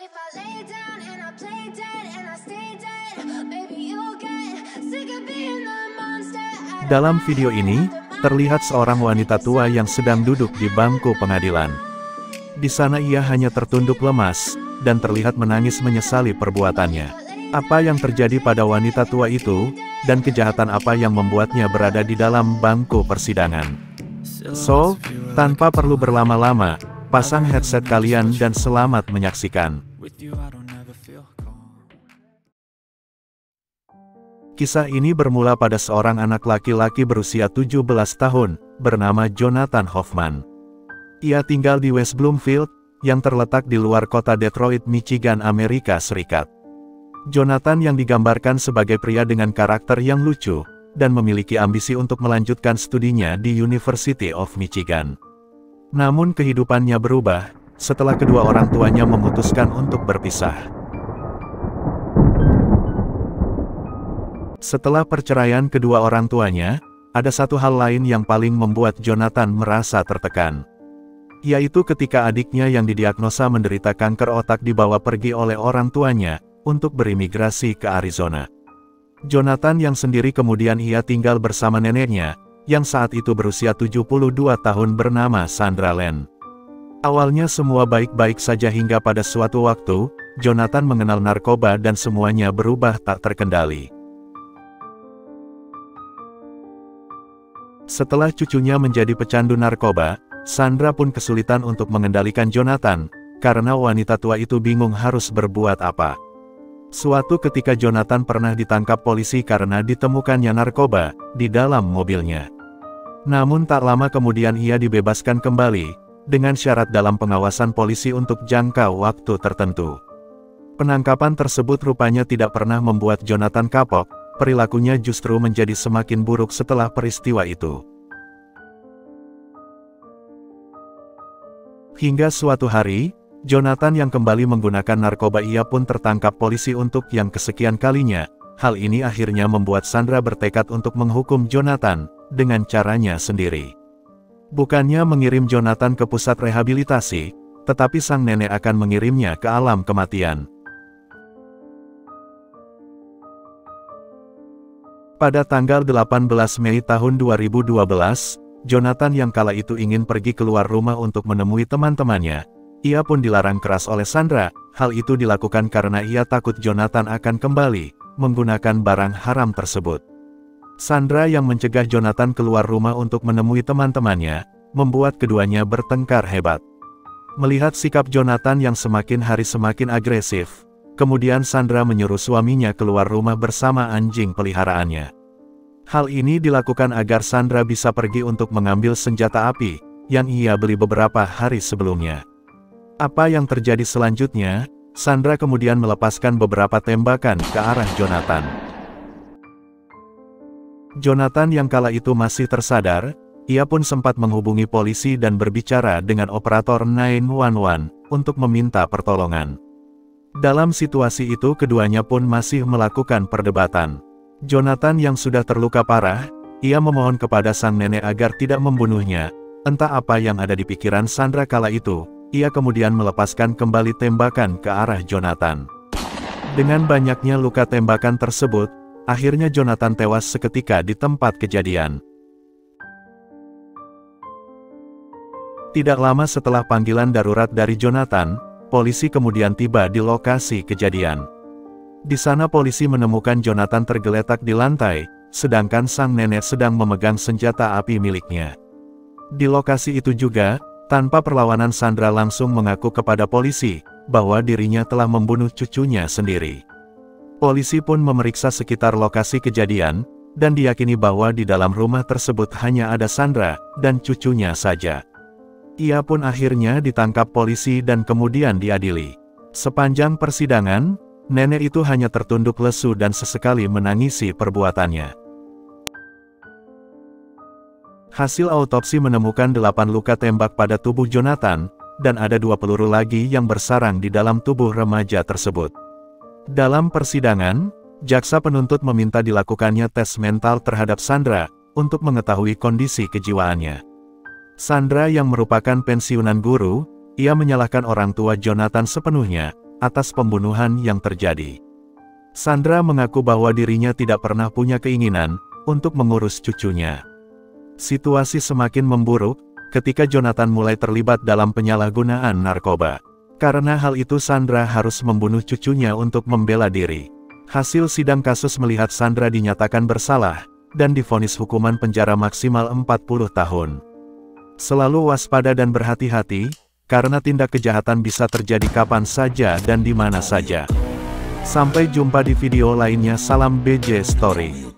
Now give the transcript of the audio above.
if I lay down and I play dead and I stay dead, baby you'll get sick of being the monster. Dalam video ini, terlihat seorang wanita tua yang sedang duduk di bangku pengadilan. Di sana ia hanya tertunduk lemas, dan terlihat menangis menyesali perbuatannya. Apa yang terjadi pada wanita tua itu, dan kejahatan apa yang membuatnya berada di dalam bangku persidangan? So, tanpa perlu berlama-lama, pasang headset kalian dan selamat menyaksikan. Kisah ini bermula pada seorang anak laki-laki berusia 17 tahun, bernama Jonathan Hoffman. Ia tinggal di West Bloomfield, yang terletak di luar kota Detroit, Michigan, Amerika Serikat. Jonathan yang digambarkan sebagai pria dengan karakter yang lucu, dan memiliki ambisi untuk melanjutkan studinya di University of Michigan. Namun kehidupannya berubah, setelah kedua orang tuanya memutuskan untuk berpisah. Setelah perceraian kedua orang tuanya, ada satu hal lain yang paling membuat Jonathan merasa tertekan. Yaitu ketika adiknya yang didiagnosa menderita kanker otak dibawa pergi oleh orang tuanya, untuk berimigrasi ke Arizona. Jonathan yang sendiri kemudian ia tinggal bersama neneknya, yang saat itu berusia 72 tahun bernama Sandra Lane. Awalnya semua baik-baik saja hingga pada suatu waktu, Jonathan mengenal narkoba dan semuanya berubah tak terkendali. Setelah cucunya menjadi pecandu narkoba, Sandra pun kesulitan untuk mengendalikan Jonathan, karena wanita tua itu bingung harus berbuat apa. Suatu ketika Jonathan pernah ditangkap polisi karena ditemukannya narkoba di dalam mobilnya. Namun tak lama kemudian ia dibebaskan kembali, dengan syarat dalam pengawasan polisi untuk jangka waktu tertentu. Penangkapan tersebut rupanya tidak pernah membuat Jonathan kapok. Perilakunya justru menjadi semakin buruk setelah peristiwa itu. Hingga suatu hari, Jonathan yang kembali menggunakan narkoba ia pun tertangkap polisi untuk yang kesekian kalinya. Hal ini akhirnya membuat Sandra bertekad untuk menghukum Jonathan, dengan caranya sendiri. Bukannya mengirim Jonathan ke pusat rehabilitasi, tetapi sang nenek akan mengirimnya ke alam kematian. Pada tanggal 18 Mei tahun 2012, Jonathan yang kala itu ingin pergi keluar rumah untuk menemui teman-temannya. Ia pun dilarang keras oleh Sandra. Hal itu dilakukan karena ia takut Jonathan akan kembali menggunakan barang haram tersebut. Sandra yang mencegah Jonathan keluar rumah untuk menemui teman-temannya, membuat keduanya bertengkar hebat. Melihat sikap Jonathan yang semakin hari semakin agresif, kemudian Sandra menyuruh suaminya keluar rumah bersama anjing peliharaannya. Hal ini dilakukan agar Sandra bisa pergi untuk mengambil senjata api, yang ia beli beberapa hari sebelumnya. Apa yang terjadi selanjutnya? Sandra kemudian melepaskan beberapa tembakan ke arah Jonathan. Jonathan yang kala itu masih tersadar, ia pun sempat menghubungi polisi dan berbicara dengan operator 911, untuk meminta pertolongan. Dalam situasi itu keduanya pun masih melakukan perdebatan. Jonathan yang sudah terluka parah, ia memohon kepada sang nenek agar tidak membunuhnya. Entah apa yang ada di pikiran Sandra kala itu, ia kemudian melepaskan kembali tembakan ke arah Jonathan. Dengan banyaknya luka tembakan tersebut, akhirnya Jonathan tewas seketika di tempat kejadian. Tidak lama setelah panggilan darurat dari Jonathan, polisi kemudian tiba di lokasi kejadian. Di sana polisi menemukan Jonathan tergeletak di lantai, sedangkan sang nenek sedang memegang senjata api miliknya. Di lokasi itu juga, tanpa perlawanan Sandra langsung mengaku kepada polisi, bahwa dirinya telah membunuh cucunya sendiri. Polisi pun memeriksa sekitar lokasi kejadian, dan diyakini bahwa di dalam rumah tersebut hanya ada Sandra, dan cucunya saja. Ia pun akhirnya ditangkap polisi dan kemudian diadili. Sepanjang persidangan, nenek itu hanya tertunduk lesu dan sesekali menangisi perbuatannya. Hasil autopsi menemukan 8 luka tembak pada tubuh Jonathan, dan ada 2 peluru lagi yang bersarang di dalam tubuh remaja tersebut. Dalam persidangan, jaksa penuntut meminta dilakukannya tes mental terhadap Sandra, untuk mengetahui kondisi kejiwaannya. Sandra yang merupakan pensiunan guru, ia menyalahkan orang tua Jonathan sepenuhnya, atas pembunuhan yang terjadi. Sandra mengaku bahwa dirinya tidak pernah punya keinginan untuk mengurus cucunya. Situasi semakin memburuk ketika Jonathan mulai terlibat dalam penyalahgunaan narkoba. Karena hal itu Sandra harus membunuh cucunya untuk membela diri. Hasil sidang kasus melihat Sandra dinyatakan bersalah dan divonis hukuman penjara maksimal 40 tahun. Selalu waspada dan berhati-hati, karena tindak kejahatan bisa terjadi kapan saja dan di mana saja. Sampai jumpa di video lainnya. Salam BJ Story.